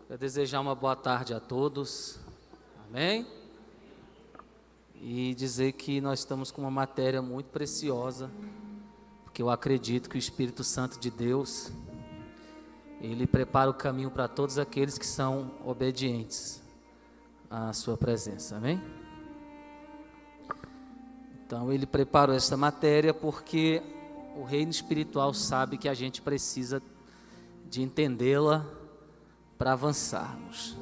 Quero desejar uma boa tarde a todos, amém? E dizer que nós estamos com uma matéria muito preciosa, porque eu acredito que o Espírito Santo de Deus, Ele prepara o caminho para todos aqueles que são obedientes à sua presença, amém? Então Ele preparou essa matéria porque o reino espiritual sabe que a gente precisa de entendê-la para avançarmos.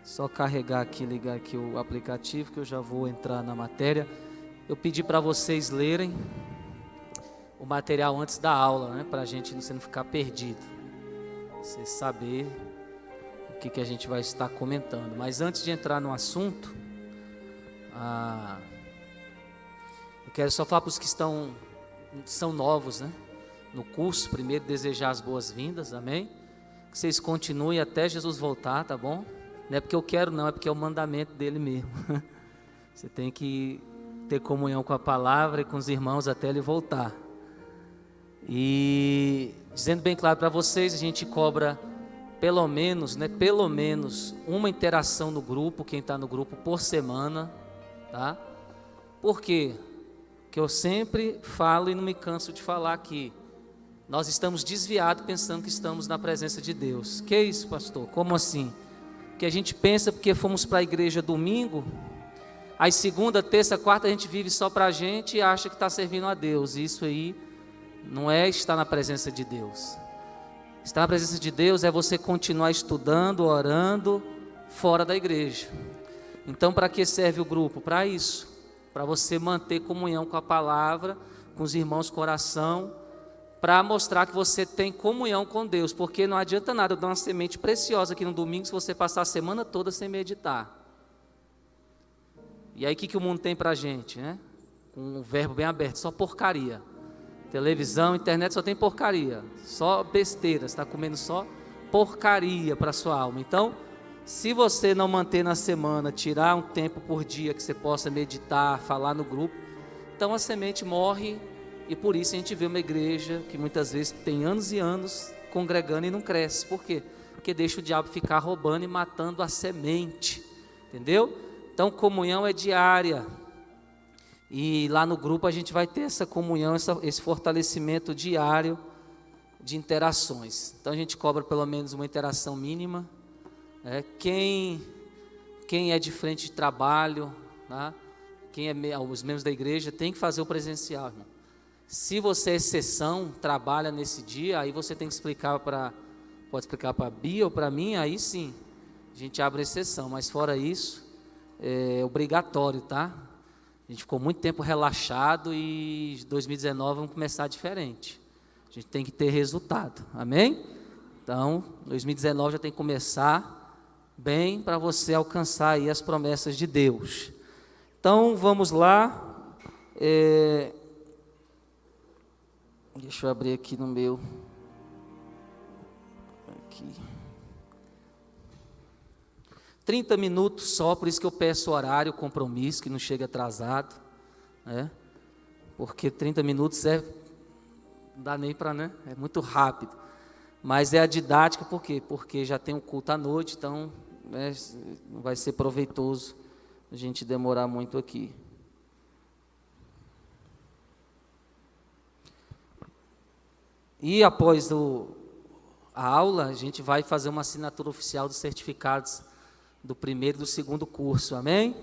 Só carregar aqui, ligar aqui o aplicativo que eu já vou entrar na matéria. Eu pedi para vocês lerem o material antes da aula, né, para a gente não ficar perdido. Você saber o que a gente vai estar comentando. Mas antes de entrar no assunto, eu quero só falar para os que são novos, né, no curso. Primeiro, desejar as boas-vindas, amém? Que vocês continuem até Jesus voltar, tá bom? Não é porque eu quero não, é porque é o mandamento dele mesmo. Você tem que ter comunhão com a palavra e com os irmãos até ele voltar. E dizendo bem claro para vocês, a gente cobra pelo menos uma interação no grupo, quem está no grupo por semana, tá? Por quê? Porque eu sempre falo e não me canso de falar aqui. Nós estamos desviados pensando que estamos na presença de Deus. Que isso, pastor? Como assim? Que a gente pensa porque fomos para a igreja domingo, aí segunda, terça, quarta a gente vive só para a gente e acha que está servindo a Deus. Isso aí não é estar na presença de Deus. Estar na presença de Deus é você continuar estudando, orando, fora da igreja. Então, para que serve o grupo? Para isso, para você manter comunhão com a palavra, com os irmãos coração, para mostrar que você tem comunhão com Deus, porque não adianta nada eu dar uma semente preciosa aqui no domingo se você passar a semana toda sem meditar. E aí o que o mundo tem para a gente, né? Com um verbo bem aberto, só porcaria. Televisão, internet só tem porcaria, só besteira, você está comendo só porcaria para a sua alma. Então, se você não manter na semana, tirar um tempo por dia que você possa meditar, falar no grupo, então a semente morre. E por isso a gente vê uma igreja que muitas vezes tem anos e anos congregando e não cresce. Por quê? Porque deixa o diabo ficar roubando e matando a semente, entendeu? Então comunhão é diária. E lá no grupo a gente vai ter essa comunhão, esse fortalecimento diário de interações. Então a gente cobra pelo menos uma interação mínima. Quem é de frente de trabalho, tá? Os membros da igreja tem que fazer o presencial, irmão. Se você é exceção, trabalha nesse dia, aí você tem que explicar pode explicar para a Bia ou para mim, aí sim, a gente abre exceção, mas fora isso, é obrigatório, tá? A gente ficou muito tempo relaxado e 2019 vamos começar diferente. A gente tem que ter resultado, amém? Então, 2019 já tem que começar bem para você alcançar aí as promessas de Deus. Então, vamos lá. Deixa eu abrir aqui no meu. Aqui. 30 minutos só, por isso que eu peço horário, compromisso, que não chegue atrasado, né? Porque 30 minutos não dá nem para, né? É muito rápido. Mas é a didática, por quê? Porque já tem um culto à noite, então, né, não vai ser proveitoso a gente demorar muito aqui. E após a aula, a gente vai fazer uma assinatura oficial dos certificados do primeiro e do segundo curso, amém?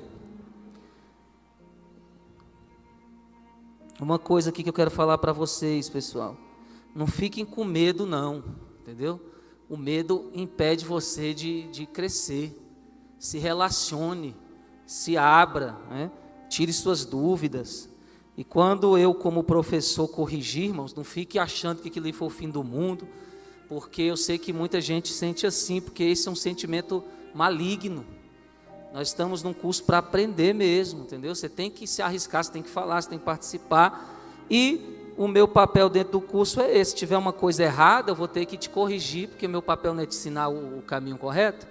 Uma coisa aqui que eu quero falar para vocês, pessoal. Não fiquem com medo não, entendeu? O medo impede você de crescer. Se relacione, se abra, né? Tire suas dúvidas. E quando eu, como professor, corrigir, irmãos, não fique achando que aquilo ali foi o fim do mundo, porque eu sei que muita gente sente assim, porque esse é um sentimento maligno. Nós estamos num curso para aprender mesmo, entendeu? Você tem que se arriscar, você tem que falar, você tem que participar. E o meu papel dentro do curso é esse. Se tiver uma coisa errada, eu vou ter que te corrigir, porque o meu papel não é te ensinar o caminho correto,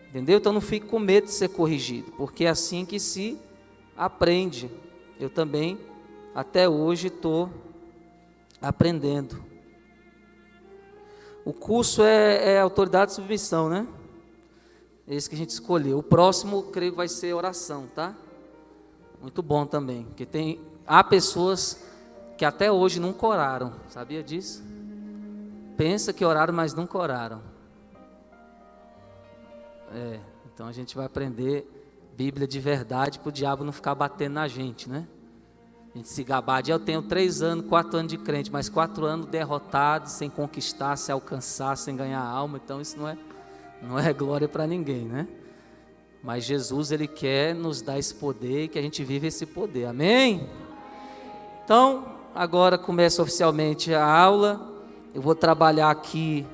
entendeu? Então não fique com medo de ser corrigido, porque é assim que se aprende. Eu também até hoje estou aprendendo. O curso é autoridade de submissão, né? esse que a gente escolheu. O próximo, creio que vai ser oração, tá? Muito bom também, porque há pessoas que até hoje nunca oraram, sabia disso? Pensa que oraram, mas nunca oraram. Então a gente vai aprender Bíblia de verdade, para o diabo não ficar batendo na gente, né? A gente se gabar de, eu tenho 3 anos, 4 anos de crente, mas 4 anos derrotado, sem conquistar, sem alcançar, sem ganhar alma, então isso não é glória para ninguém, né? Mas Jesus, Ele quer nos dar esse poder e que a gente vive esse poder, amém? Então, agora começa oficialmente a aula. Eu vou trabalhar aqui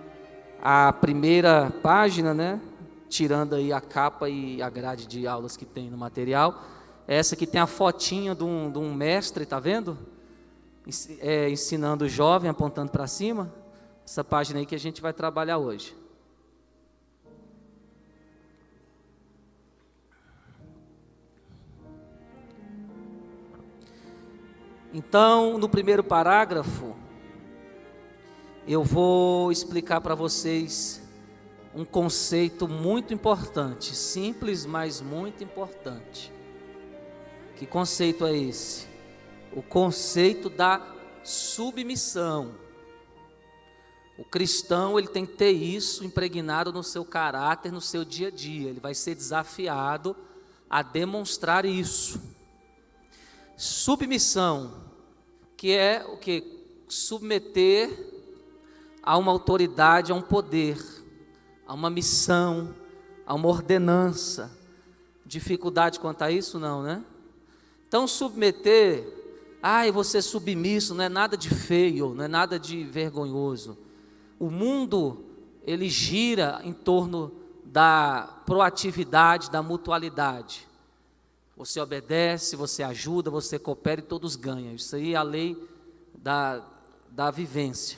a primeira página, né? Tirando aí a capa e a grade de aulas que tem no material. Essa aqui tem a fotinha de um mestre, tá vendo? Ensinando o jovem, apontando para cima. Essa página aí que a gente vai trabalhar hoje. Então, no primeiro parágrafo, eu vou explicar para vocês um conceito muito importante, simples, mas muito importante. Que conceito é esse? O conceito da submissão. O cristão, ele tem que ter isso impregnado no seu caráter, no seu dia a dia. Ele vai ser desafiado a demonstrar isso. Submissão, que é o que? Submeter a uma autoridade, a um poder, a uma missão, a uma ordenança. Dificuldade quanto a isso? Não, né? Então, submeter, eu vou ser submisso, não é nada de feio, não é nada de vergonhoso. O mundo, ele gira em torno da proatividade, da mutualidade. Você obedece, você ajuda, você coopera e todos ganham. Isso aí é a lei da vivência.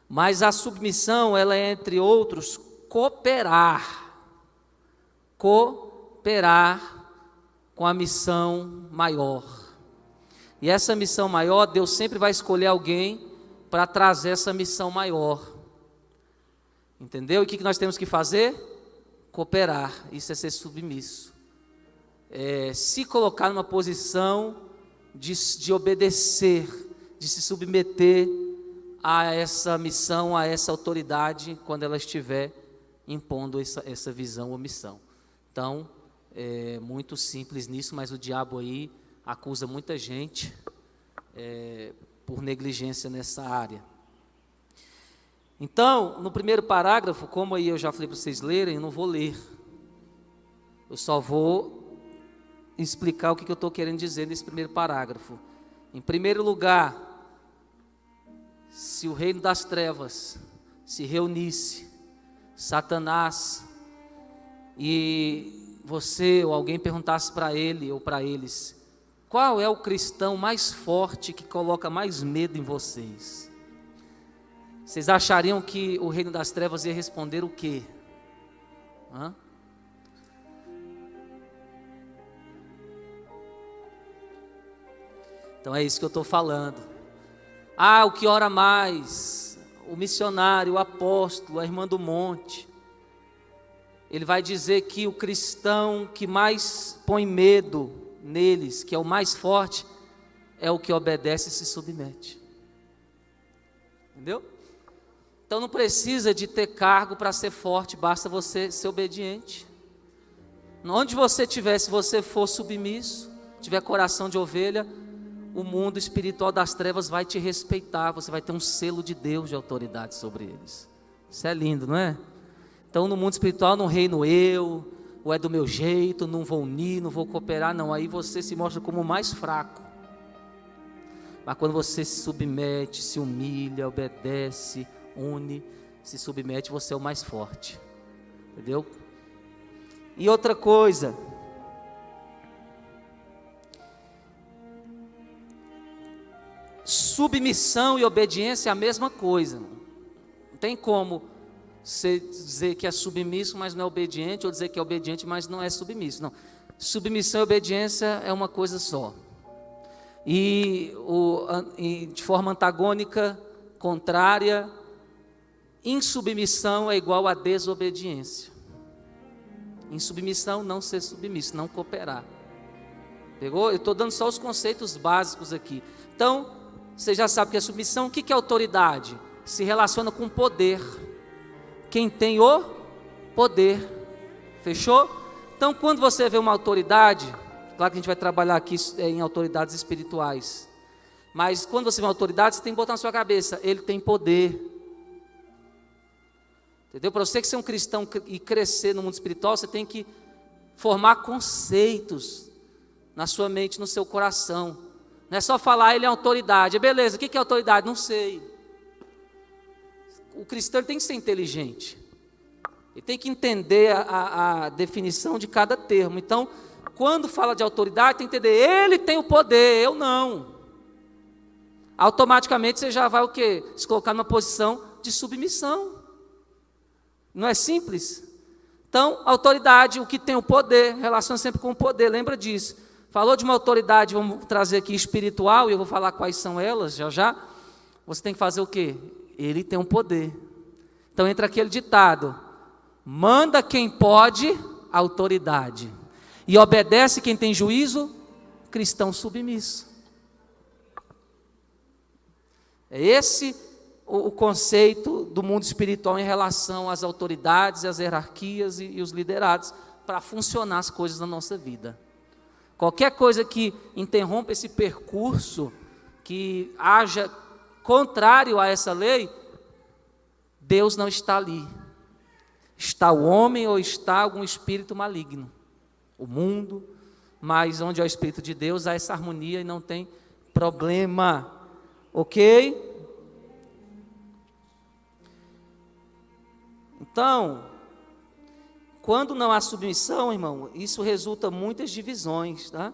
Mas a submissão, ela é, entre outros, cooperar com a missão maior. E essa missão maior, Deus sempre vai escolher alguém para trazer essa missão maior. Entendeu? E o que nós temos que fazer? Cooperar. Isso é ser submisso. Se colocar numa posição de obedecer, de se submeter a essa missão, a essa autoridade, quando ela estiver impondo essa visão ou missão. Então, é muito simples nisso, mas o diabo aí acusa muita gente por negligência nessa área. Então, no primeiro parágrafo, como aí eu já falei para vocês lerem, eu não vou ler. Eu só vou explicar o que eu estou querendo dizer nesse primeiro parágrafo. Em primeiro lugar, se o reino das trevas se reunisse, Satanás, e você ou alguém perguntasse para ele ou para eles, qual é o cristão mais forte que coloca mais medo em vocês? Vocês achariam que o reino das trevas ia responder o quê? Então é isso que eu estou falando. O que ora mais, o missionário, o apóstolo, a irmã do monte. Ele vai dizer que o cristão que mais põe medo neles, que é o mais forte, é o que obedece e se submete. Entendeu? Então não precisa de ter cargo para ser forte, basta você ser obediente. Onde você estiver, se você for submisso, tiver coração de ovelha, o mundo espiritual das trevas vai te respeitar, você vai ter um selo de Deus de autoridade sobre eles. Isso é lindo, não é? Então no mundo espiritual não reino eu, ou é do meu jeito, não vou unir, não vou cooperar, não, aí você se mostra como o mais fraco. Mas quando você se submete, se humilha, obedece, une, se submete, você é o mais forte. Entendeu? E outra coisa, submissão e obediência é a mesma coisa. Não tem como você dizer que é submisso, mas não é obediente, ou dizer que é obediente, mas não é submisso. Não. Submissão e obediência é uma coisa só. E de forma antagônica, contrária, insubmissão é igual a desobediência. Em submissão, não ser submisso, não cooperar. Pegou? Eu estou dando só os conceitos básicos aqui. Então, você já sabe que é submissão. O que é autoridade? Se relaciona com poder. Quem tem o poder. Fechou? Então, quando você vê uma autoridade, claro que a gente vai trabalhar aqui em autoridades espirituais, mas quando você vê uma autoridade, você tem que botar na sua cabeça, ele tem poder. Entendeu? Para você que ser um cristão e crescer no mundo espiritual, você tem que formar conceitos na sua mente, no seu coração. Não é só falar, ele é autoridade. Beleza, o que é autoridade? Não sei. O cristão tem que ser inteligente. Ele tem que entender a definição de cada termo. Então, quando fala de autoridade, tem que entender, ele tem o poder, eu não. Automaticamente você já vai o quê? Se colocar numa posição de submissão. Não é simples? Então, autoridade, o que tem o poder, relaciona sempre com o poder, lembra disso. Falou de uma autoridade, vamos trazer aqui espiritual, e eu vou falar quais são elas, já já. Você tem que fazer o quê? Ele tem um poder. Então entra aquele ditado, manda quem pode, autoridade. E obedece quem tem juízo, cristão submisso. É esse o conceito do mundo espiritual em relação às autoridades, às hierarquias e os liderados, para funcionar as coisas na nossa vida. Qualquer coisa que interrompa esse percurso, que haja contrário a essa lei, Deus não está ali. Está o homem ou está algum espírito maligno. O mundo, mas onde há o Espírito de Deus, há essa harmonia e não tem problema. Ok? Então, quando não há submissão, irmão, isso resulta em muitas divisões, tá?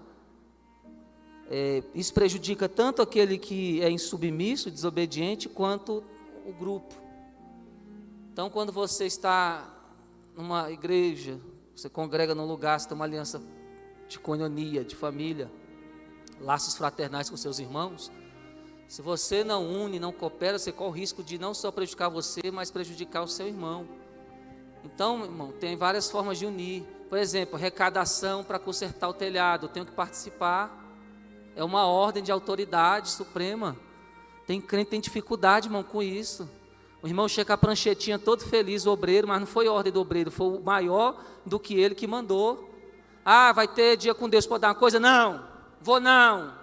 Isso prejudica tanto aquele que é insubmisso, desobediente, quanto o grupo. Então, quando você está numa igreja, você congrega num lugar, você tem uma aliança de coinonia, de família, laços fraternais com seus irmãos, se você não une, não coopera, você corre o risco de não só prejudicar você, mas prejudicar o seu irmão. Então, irmão, tem várias formas de unir. Por exemplo, arrecadação para consertar o telhado, eu tenho que participar. É uma ordem de autoridade suprema. Tem crente que tem dificuldade, irmão, com isso. O irmão chega com a pranchetinha todo feliz, o obreiro, mas não foi ordem do obreiro, foi o maior do que ele que mandou. Ah, vai ter dia com Deus para dar uma coisa? Não, vou não.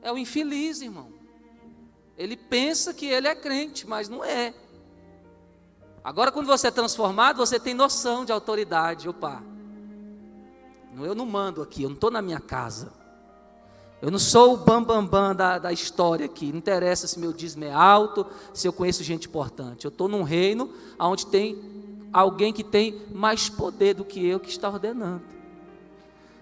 É o infeliz, irmão. Ele pensa que ele é crente, mas não é. Agora, quando você é transformado, você tem noção de autoridade. Opa, eu não mando aqui, eu não estou na minha casa. Eu não sou o bambambam da história aqui. Não interessa se meu dízimo é alto, se eu conheço gente importante. Eu estou num reino onde tem alguém que tem mais poder do que eu que está ordenando.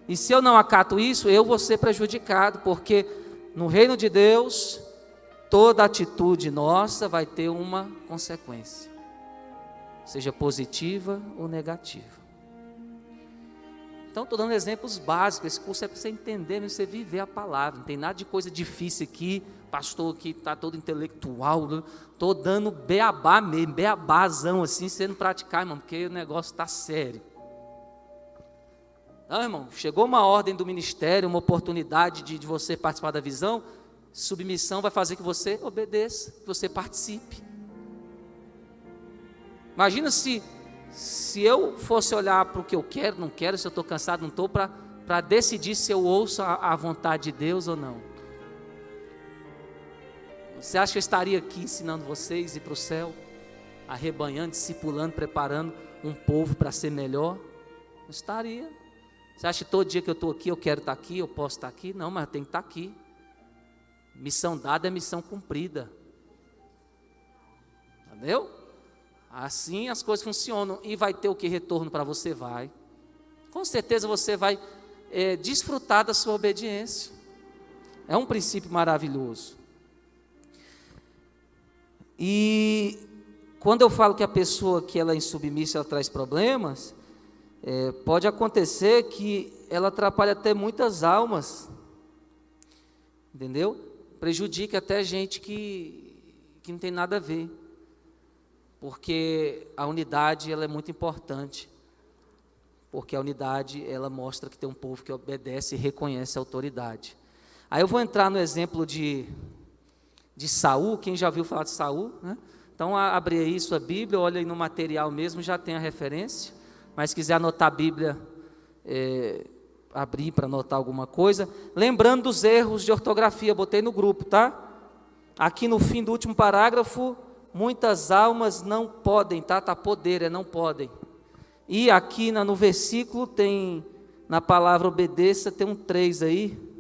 E se eu não acato isso, eu vou ser prejudicado, porque no reino de Deus, toda atitude nossa vai ter uma consequência. Seja positiva ou negativa. Então, estou dando exemplos básicos. Esse curso é para você entender, para você viver a palavra. Não tem nada de coisa difícil aqui. Pastor que está todo intelectual. Estou dando beabá mesmo, beabazão assim, sendo praticar, irmão, porque o negócio está sério. Não, irmão, chegou uma ordem do ministério, uma oportunidade de você participar da visão. Submissão vai fazer que você obedeça, que você participe. Imagina se eu fosse olhar para o que eu quero, não quero, se eu estou cansado, não estou, para decidir se eu ouço a vontade de Deus ou não. Você acha que eu estaria aqui ensinando vocês a ir para o céu, arrebanhando, discipulando, preparando um povo para ser melhor? Não estaria. Você acha que todo dia que eu estou aqui, eu quero estar aqui, eu posso estar aqui? Não, mas eu tenho que estar aqui. Missão dada é missão cumprida. Entendeu? Assim as coisas funcionam. E vai ter o que retorno para você? Vai. Com certeza você vai desfrutar da sua obediência. É um princípio maravilhoso. E quando eu falo que a pessoa que ela é insubmissa, ela traz problemas, pode acontecer que ela atrapalhe até muitas almas. Entendeu? Prejudica até gente que não tem nada a ver. Porque a unidade ela é muito importante. porque a unidade, ela mostra que tem um povo que obedece e reconhece a autoridade. Aí eu vou entrar no exemplo de Saul. Quem já ouviu falar de Saul, né? Então, abre aí sua Bíblia, olha aí no material mesmo, já tem a referência, mas se quiser anotar a Bíblia, abrir para anotar alguma coisa, lembrando dos erros de ortografia, botei no grupo, tá? Aqui no fim do último parágrafo, muitas almas não podem, tá? Tá poder, não podem. E aqui no versículo tem, na palavra obedeça, tem um 3 aí.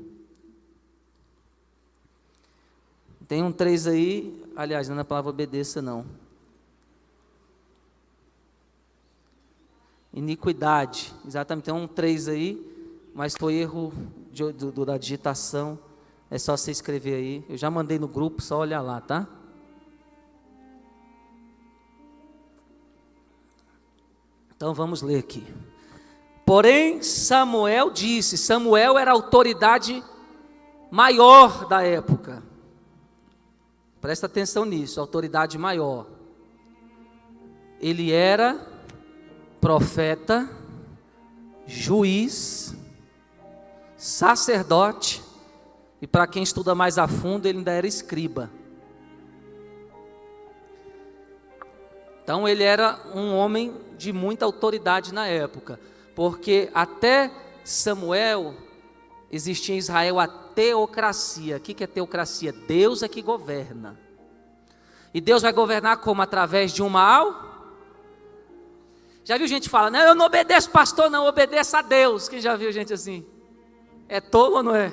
Tem um 3 aí, aliás, não é na palavra obedeça não. Iniquidade, exatamente, tem um 3 aí, mas foi erro da digitação, é só você escrever aí. Eu já mandei no grupo, só olhar lá, tá? Então vamos ler aqui. Porém, Samuel disse, Samuel era a autoridade maior da época. Presta atenção nisso, autoridade maior. Ele era profeta, juiz, sacerdote, e para quem estuda mais a fundo, ele ainda era escriba. Então ele era um homem de muita autoridade na época, porque até Samuel existia em Israel a teocracia. O que é teocracia? Deus é que governa. E Deus vai governar como? Através de Já viu gente falar, não, eu não obedeço pastor, não, obedeço a Deus. Quem já viu gente assim? É tolo ou não é?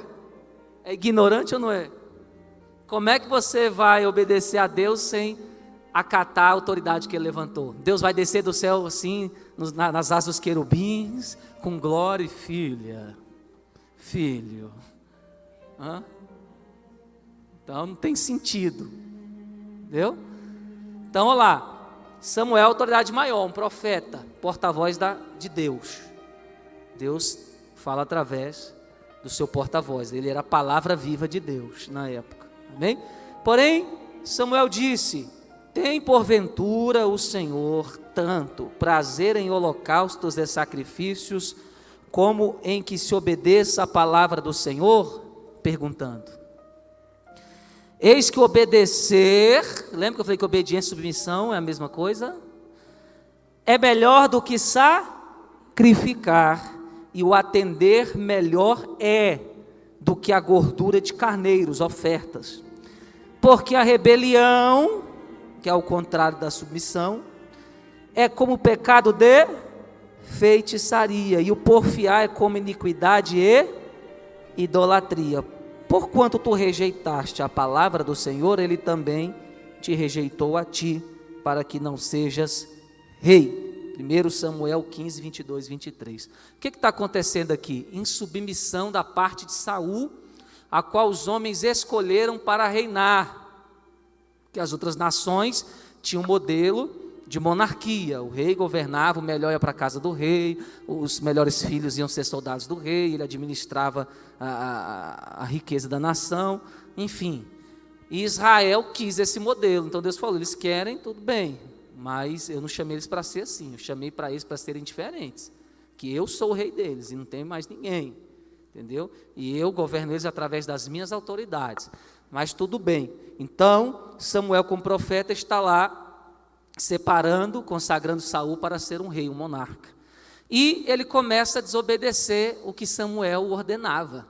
É ignorante ou não é? Como é que você vai obedecer a Deus sem acatar a autoridade que Ele levantou? Deus vai descer do céu assim, nas asas dos querubins, com glória e filho. Hã? Então não tem sentido, entendeu? Então olha lá, Samuel é a autoridade maior, um profeta, porta-voz de Deus. Deus fala através do seu porta-voz, ele era a palavra viva de Deus na época, amém? Porém, Samuel disse, tem porventura o Senhor tanto prazer em holocaustos e sacrifícios, como em que se obedeça a palavra do Senhor? Perguntando. Eis que obedecer, lembra que eu falei que obediência e submissão é a mesma coisa? É melhor do que sacrificar, e o atender melhor é do que a gordura de carneiros, ofertas. Porque a rebelião, que é o contrário da submissão, é como o pecado de feitiçaria, e o porfiar é como iniquidade e idolatria. Porquanto tu rejeitaste a palavra do Senhor, Ele também te rejeitou a ti, para que não sejas rei. 1 Samuel 15, 22, 23. O que está acontecendo aqui? Insubmissão da parte de Saul, a qual os homens escolheram para reinar. Que as outras nações tinham um modelo de monarquia, o rei governava, o melhor ia para a casa do rei, os melhores filhos iam ser soldados do rei, ele administrava a riqueza da nação, enfim. E Israel quis esse modelo, então Deus falou, eles querem, tudo bem, mas eu não chamei eles para ser assim, eu chamei para eles para serem diferentes, que eu sou o rei deles e não tem mais ninguém, entendeu? E eu governo eles através das minhas autoridades, mas tudo bem. Então Samuel como profeta está lá, separando, consagrando Saul para ser um rei, um monarca. E ele começa a desobedecer o que Samuel ordenava.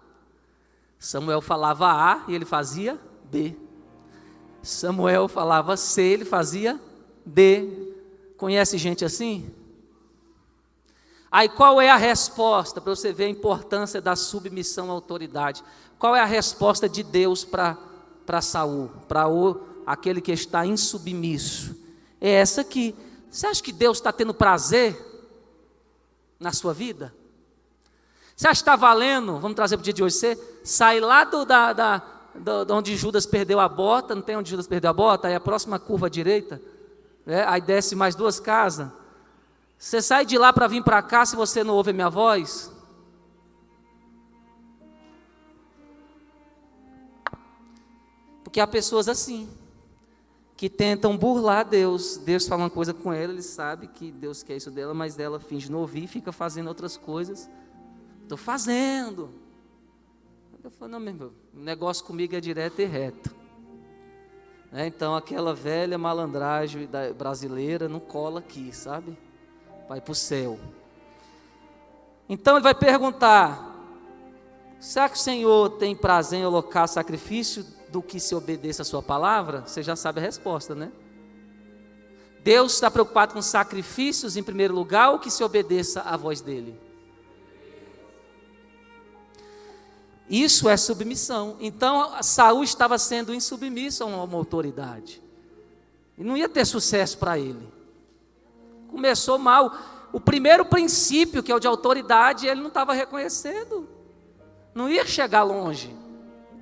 Samuel falava A e ele fazia B. Samuel falava C, ele fazia D. Conhece gente assim? Aí qual é a resposta, para você ver a importância da submissão à autoridade? Qual é a resposta de Deus para Saul, para aquele que está insubmisso? É essa aqui. Você acha que Deus está tendo prazer na sua vida? Você acha que está valendo, vamos trazer para o dia de hoje, você sai lá de onde Judas perdeu a bota, não tem onde Judas perdeu a bota, aí a próxima curva à direita, né? Aí desce mais 2 casas, você sai de lá para vir para cá, se você não ouve a minha voz? Porque há pessoas assim, que tentam burlar Deus. Deus fala uma coisa com ela, ele sabe que Deus quer isso dela, mas ela finge não ouvir e fica fazendo outras coisas. Estou fazendo. Eu falo, não, meu irmão, o negócio comigo é direto e reto. Então aquela velha malandragem brasileira não cola aqui, sabe? Vai para o céu. Então ele vai perguntar: será que o Senhor tem prazer em alocar sacrifício do que se obedeça a sua palavra? Você já sabe a resposta, né? Deus está preocupado com sacrifícios em primeiro lugar ou que se obedeça à voz dele? Isso é submissão. Então Saul estava sendo insubmisso a uma autoridade. E não ia ter sucesso para ele. Começou mal. O primeiro princípio, que é o de autoridade, ele não estava reconhecendo. Não ia chegar longe.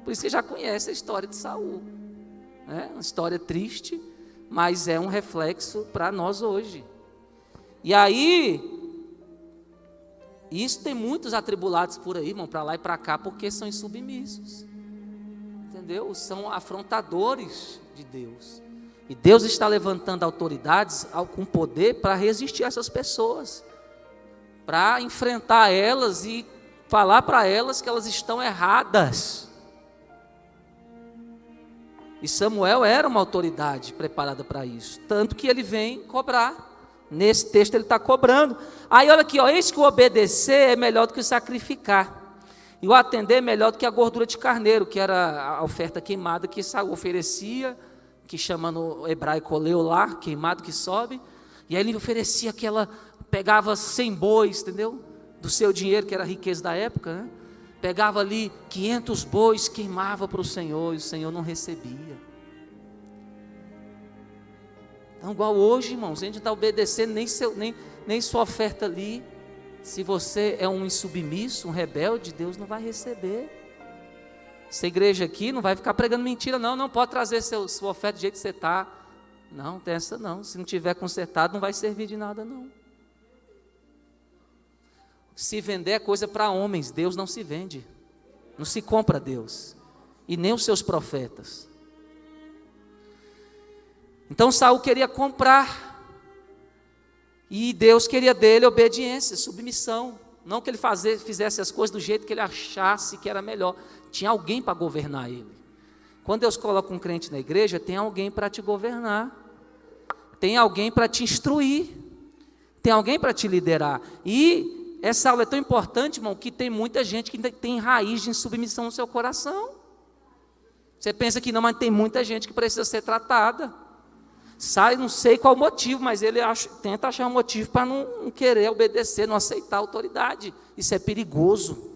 Por isso que já conhece a história de Saul. Uma história triste, mas é um reflexo para nós hoje. E aí, isso tem muitos atribulados por aí, irmão, para lá e para cá, porque são insubmissos. Entendeu? São afrontadores de Deus. E Deus está levantando autoridades com poder para resistir a essas pessoas. Para enfrentar elas e falar para elas que elas estão erradas. E Samuel era uma autoridade preparada para isso. Tanto que ele vem cobrar. Nesse texto ele está cobrando. Aí olha aqui, eis que o obedecer é melhor do que o sacrificar. E o atender é melhor do que a gordura de carneiro, que era a oferta queimada que Saul oferecia, que chama no hebraico oleolá, queimado que sobe. E aí ele oferecia aquela, pegava 100 bois, entendeu? Do seu dinheiro, que era a riqueza da época, né? Pegava ali 500 bois, queimava para o Senhor, e o Senhor não recebia. Então, igual hoje, irmãos, a gente não está obedecendo nem sua oferta ali. Se você é um insubmisso, um rebelde, Deus não vai receber. Essa igreja aqui não vai ficar pregando mentira, não pode trazer sua oferta do jeito que você está. Não, tem essa não. Se não tiver consertado, não vai servir de nada, não. Se vender é coisa para homens, Deus não se vende. Não se compra Deus. E nem os seus profetas. Então Saul queria comprar, e Deus queria dele obediência, submissão, não que ele fizesse as coisas do jeito que ele achasse que era melhor. Tinha alguém para governar ele. Quando Deus coloca um crente na igreja, tem alguém para te governar, tem alguém para te instruir, tem alguém para te liderar. E essa aula é tão importante, irmão, que tem muita gente que tem raiz de insubmissão no seu coração. Você pensa que não, mas tem muita gente que precisa ser tratada. Não sei qual o motivo, mas ele tenta achar um motivo para não querer obedecer, não aceitar a autoridade. Isso é perigoso,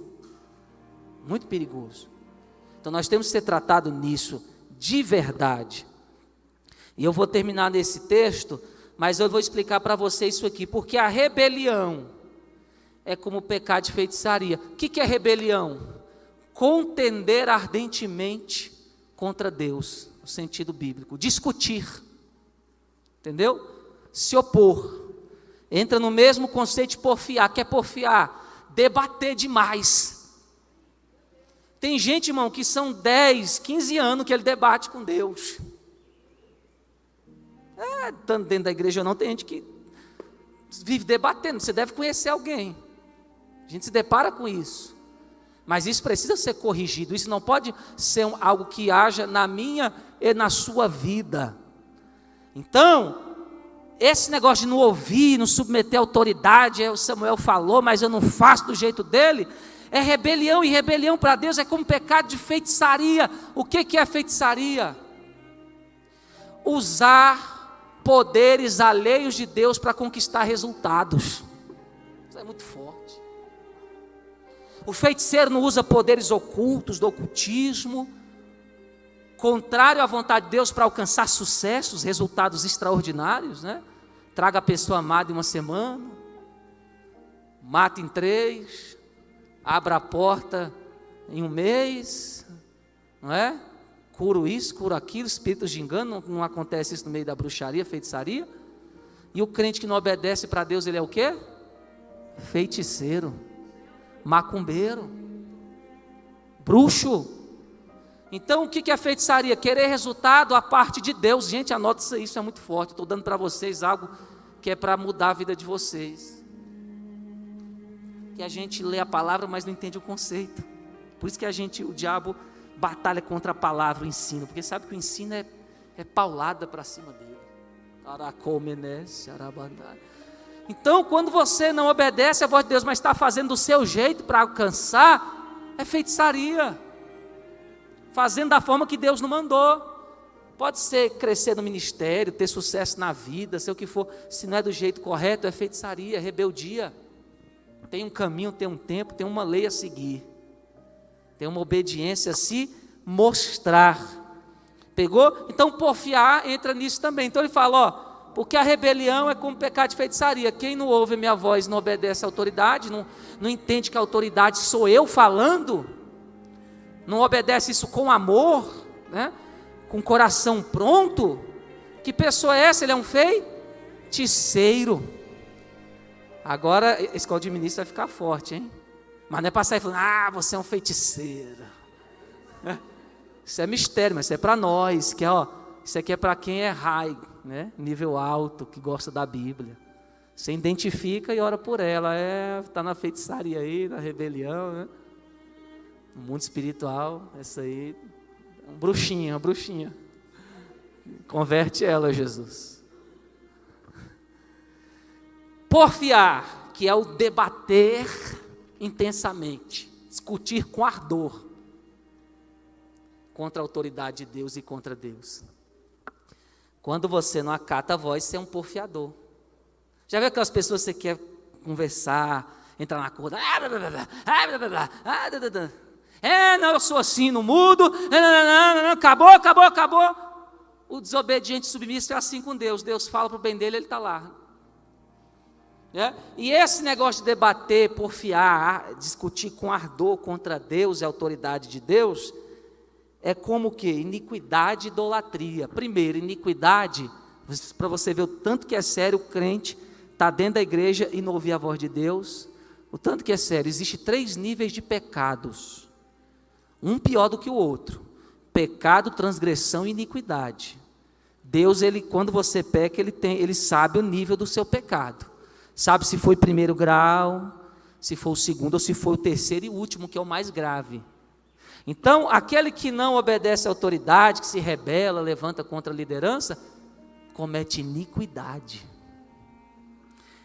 muito perigoso. Então nós temos que ser tratados nisso, de verdade. E eu vou terminar nesse texto, mas eu vou explicar para você isso aqui, porque a rebelião é como o pecado de feitiçaria. O que é rebelião? Contender ardentemente contra Deus, no sentido bíblico, discutir. Entendeu? Se opor. Entra no mesmo conceito de porfiar. Quer porfiar? Debater demais. Tem gente, irmão, que são 10, 15 anos que ele debate com Deus. Tanto dentro da igreja ou não, tem gente que vive debatendo. Você deve conhecer alguém. A gente se depara com isso. Mas isso precisa ser corrigido. Isso não pode ser algo que haja na minha e na sua vida. Então, esse negócio de não ouvir, não submeter a autoridade, o Samuel falou, mas eu não faço do jeito dele, é rebelião, e rebelião para Deus é como pecado de feitiçaria. O que é feitiçaria? Usar poderes alheios de Deus para conquistar resultados. Isso é muito forte. O feiticeiro não usa poderes ocultos, do ocultismo, contrário à vontade de Deus, para alcançar sucessos, resultados extraordinários, né? Traga a pessoa amada em uma semana, mata em 3, abra a porta em um mês, não é? Curo isso, curo aquilo, espíritos de engano, não acontece isso no meio da bruxaria, feitiçaria. E o crente que não obedece para Deus, ele é o quê? Feiticeiro, macumbeiro, bruxo. Então, o que é feitiçaria? Querer resultado a parte de Deus. Gente, anota isso aí, isso é muito forte. Estou dando para vocês algo que é para mudar a vida de vocês. Que a gente lê a palavra, mas não entende o conceito. Por isso que o diabo batalha contra a palavra, o ensino. Porque sabe que o ensino é paulada para cima dele. Então, quando você não obedece à voz de Deus, mas está fazendo do seu jeito para alcançar, é feitiçaria. Fazendo da forma que Deus não mandou. Pode ser crescer no ministério, ter sucesso na vida, ser o que for. Se não é do jeito correto, é feitiçaria, é rebeldia. Tem um caminho, tem um tempo, tem uma lei a seguir. Tem uma obediência a se mostrar. Pegou? Então, porfiar entra nisso também. Então, ele fala, ó, porque a rebelião é como pecado de feitiçaria. Quem não ouve a minha voz, não obedece à autoridade, não entende que a autoridade sou eu falando, não obedece isso com amor, né? Com coração pronto, que pessoa é essa? Ele é um feiticeiro. Agora, a escola de ministro vai ficar forte, hein? Mas não é para sair falando, você é um feiticeiro. Isso é mistério, mas isso é para nós, que isso aqui é para quem é high, né? Nível alto, que gosta da Bíblia. Você identifica e ora por ela. Está na feitiçaria aí, na rebelião, né? No mundo espiritual, essa aí, uma bruxinha. Converte ela, Jesus. Porfiar, que é o debater intensamente, discutir com ardor contra a autoridade de Deus e contra Deus. Quando você não acata a voz, você é um porfiador. Já viu aquelas pessoas que você quer conversar, entrar na corda? Não, eu sou assim, não mudo. Acabou. O desobediente submisso é assim com Deus. Deus fala para o bem dele, ele está lá. E esse negócio de debater, porfiar, discutir com ardor contra Deus e a autoridade de Deus, é como o quê? Iniquidade e idolatria. Primeiro, iniquidade, para você ver o tanto que é sério o crente está dentro da igreja e não ouvir a voz de Deus. O tanto que é sério, existe 3 níveis de pecados. Um pior do que o outro. Pecado, transgressão e iniquidade. Deus, quando você peca, ele sabe o nível do seu pecado. Sabe se foi 1º grau, se foi o 2º, ou se foi o 3º e último, que é o mais grave. Então, aquele que não obedece à autoridade, que se rebela, levanta contra a liderança, comete iniquidade.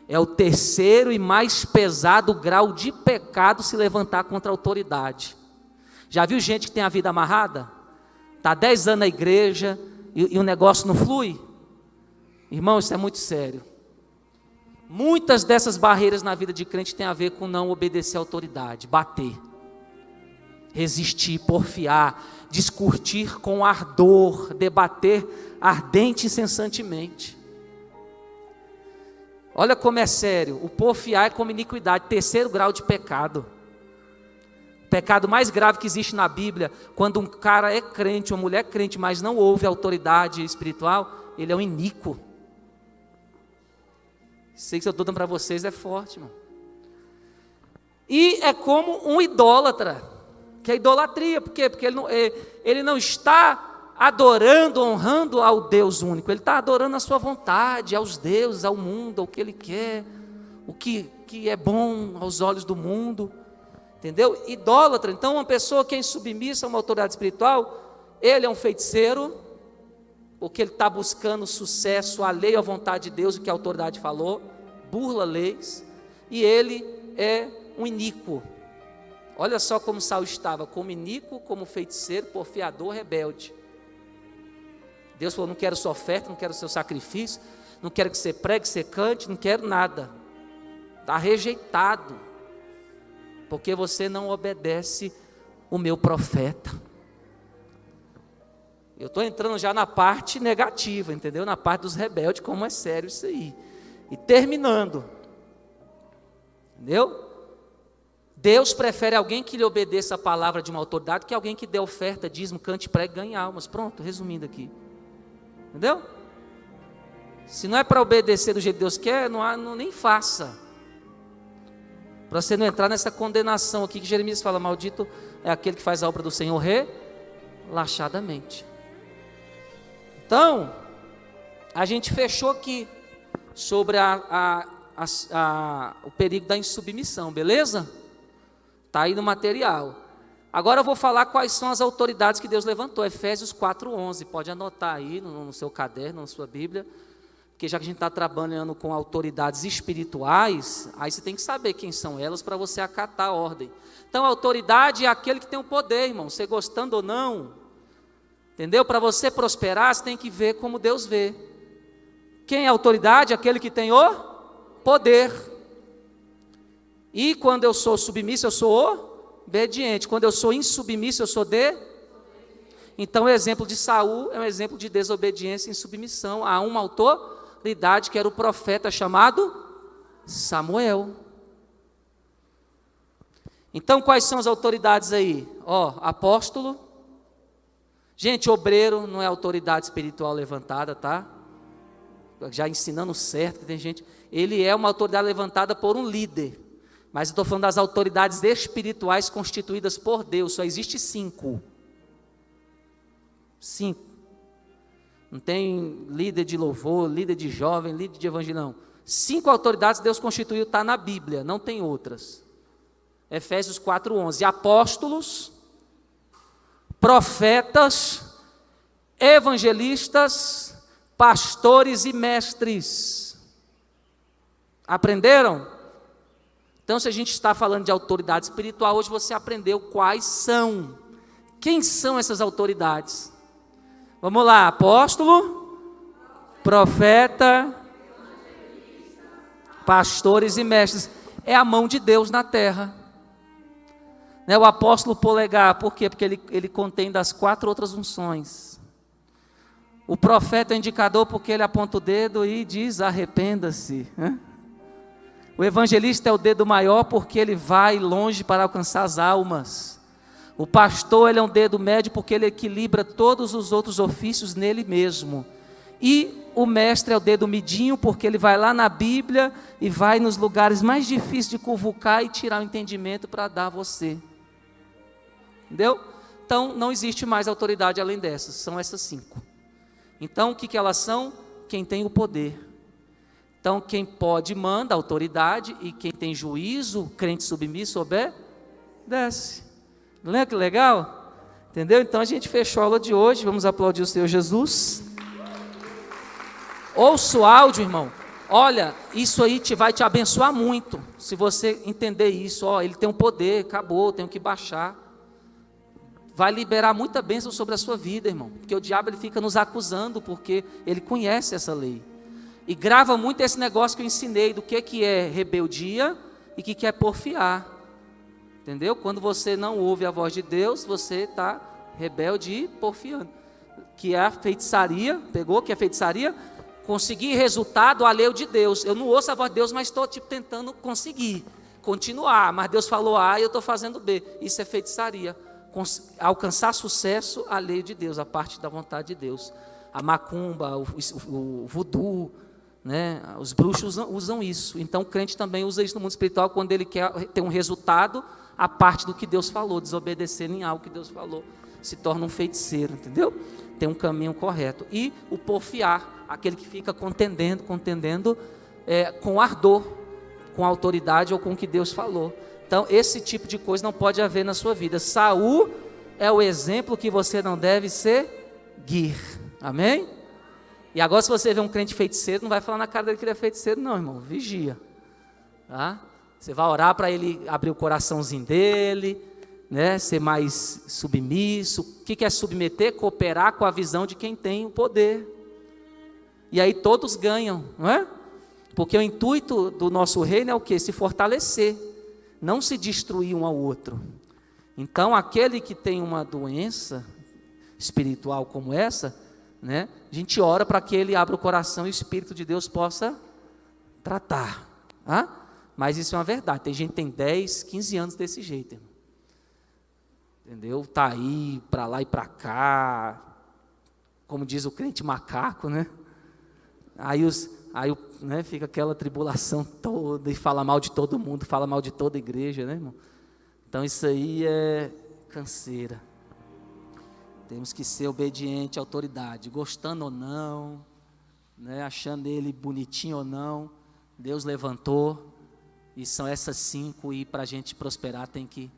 É o 3º e mais pesado grau de pecado se levantar contra a autoridade. Já viu gente que tem a vida amarrada? Está 10 anos na igreja e o negócio não flui? Irmão, isso é muito sério. Muitas dessas barreiras na vida de crente têm a ver com não obedecer à autoridade, bater, resistir, porfiar, discutir com ardor, debater ardente e incessantemente. Olha como é sério, o porfiar é como iniquidade, 3º grau de pecado. O pecado mais grave que existe na Bíblia, quando um cara é crente, uma mulher é crente, mas não ouve a autoridade espiritual, ele é um iníquo. Sei que eu estou dando para vocês, é forte, irmão. E é como um idólatra, que é idolatria. Por quê? Porque ele não está adorando, honrando ao Deus único. Ele está adorando a sua vontade, aos deuses, ao mundo, ao que ele quer, o que é bom aos olhos do mundo. Entendeu? Idólatra. Então, uma pessoa que é insubmissa a uma autoridade espiritual, ele é um feiticeiro, porque ele está buscando sucesso alheio à vontade de Deus, o que a autoridade falou, burla leis, e ele é um iníquo. Olha só como Saul estava, como iníquo, como feiticeiro, porfiador, rebelde. Deus falou, não quero sua oferta, não quero seu sacrifício, não quero que você pregue, que você cante, não quero nada. Está rejeitado, porque você não obedece o meu profeta. Eu estou entrando já na parte negativa, entendeu? Na parte dos rebeldes, como é sério isso aí. E terminando, entendeu? Deus prefere alguém que lhe obedeça a palavra de uma autoridade que alguém que dê oferta, dízimo, cante, pregue, ganhe almas. Pronto, resumindo aqui. Entendeu? Se não é para obedecer do jeito que Deus quer, nem faça. Para você não entrar nessa condenação aqui que Jeremias fala, maldito é aquele que faz a obra do Senhor relaxadamente. Então, a gente fechou aqui sobre o perigo da insubmissão, beleza? Está aí no material. Agora eu vou falar quais são as autoridades que Deus levantou. Efésios 4:11, pode anotar aí no seu caderno, na sua Bíblia, porque já que a gente está trabalhando com autoridades espirituais, aí você tem que saber quem são elas para você acatar a ordem. Então a autoridade é aquele que tem o poder, irmão, você gostando ou não, entendeu? Para você prosperar, você tem que ver como Deus vê. Quem é a autoridade? Aquele que tem o poder. E quando eu sou submisso, eu sou obediente. Quando eu sou insubmisso, eu sou Então o exemplo de Saul é um exemplo de desobediência e insubmissão a uma autoridade que era o profeta chamado Samuel. Então quais são as autoridades aí? Apóstolo. Gente, obreiro não é autoridade espiritual levantada, tá? Já ensinando certo, que tem gente. Ele é uma autoridade levantada por um líder. Mas eu estou falando das autoridades espirituais constituídas por Deus. Só existe 5. 5. Não tem líder de louvor, líder de jovem, líder de evangelho, não. 5 autoridades Deus constituiu, está na Bíblia, não tem outras. Efésios 4:11. Apóstolos, profetas, evangelistas, pastores e mestres. Aprenderam? Então, se a gente está falando de autoridade espiritual, hoje você aprendeu quais são. Quem são essas autoridades? Vamos lá, apóstolo, profeta, pastores e mestres. É a mão de Deus na terra. O apóstolo polegar, por quê? Porque ele contém das 4 outras unções. O profeta é indicador porque ele aponta o dedo e diz arrependa-se. O evangelista é o dedo maior porque ele vai longe para alcançar as almas. O pastor, ele é um dedo médio porque ele equilibra todos os outros ofícios nele mesmo. E o mestre é o dedo midinho porque ele vai lá na Bíblia e vai nos lugares mais difíceis de convocar e tirar o entendimento para dar a você. Entendeu? Então, não existe mais autoridade além dessas, são essas 5. Então, o que elas são? Quem tem o poder. Então, quem pode manda, autoridade, e quem tem juízo, crente submisso, obedece. Não é que legal? Entendeu? Então, a gente fechou a aula de hoje, vamos aplaudir o Senhor Jesus. Ouça o áudio, irmão. Olha, isso aí vai te abençoar muito, se você entender isso. Ele tem um poder, acabou, tenho que baixar. Vai liberar muita bênção sobre a sua vida, irmão, porque o diabo ele fica nos acusando, porque ele conhece essa lei, e grava muito esse negócio que eu ensinei, do que é rebeldia, e que é porfiar, entendeu? Quando você não ouve a voz de Deus, você está rebelde e porfiando, que é a feitiçaria, pegou, que é feitiçaria? Conseguir resultado alheio de Deus. Eu não ouço a voz de Deus, mas estou tentando conseguir, continuar, mas Deus falou A e eu estou fazendo B, isso é feitiçaria. Alcançar sucesso alheio de Deus, a parte da vontade de Deus. A macumba, o voodoo, né? Os bruxos usam isso. Então o crente também usa isso no mundo espiritual quando ele quer ter um resultado a parte do que Deus falou, desobedecer em algo que Deus falou, se torna um feiticeiro, entendeu? Tem um caminho correto. E o porfiar, aquele que fica contendendo com ardor, com autoridade ou com o que Deus falou. Então, esse tipo de coisa não pode haver na sua vida. Saul é o exemplo que você não deve seguir. Amém? E agora, se você vê um crente feiticeiro, não vai falar na cara dele que ele é feiticeiro, não, irmão. Vigia. Tá? Você vai orar para ele abrir o coraçãozinho dele, né? Ser mais submisso. O que é submeter? Cooperar com a visão de quem tem o poder. E aí todos ganham, não é? Porque o intuito do nosso reino é o quê? Se fortalecer. Não se destruir um ao outro. Então, aquele que tem uma doença espiritual como essa, né, a gente ora para que ele abra o coração e o Espírito de Deus possa tratar. Tá? Mas isso é uma verdade. Tem gente que tem 10, 15 anos desse jeito. Irmão. Entendeu? Está aí, para lá e para cá. Como diz o crente macaco, né? Aí né, fica aquela tribulação toda e fala mal de todo mundo, fala mal de toda a igreja, né, irmão? Então isso aí é canseira. Temos que ser obediente à autoridade, gostando ou não, né, achando ele bonitinho ou não. Deus levantou, e são essas 5, e para a gente prosperar tem que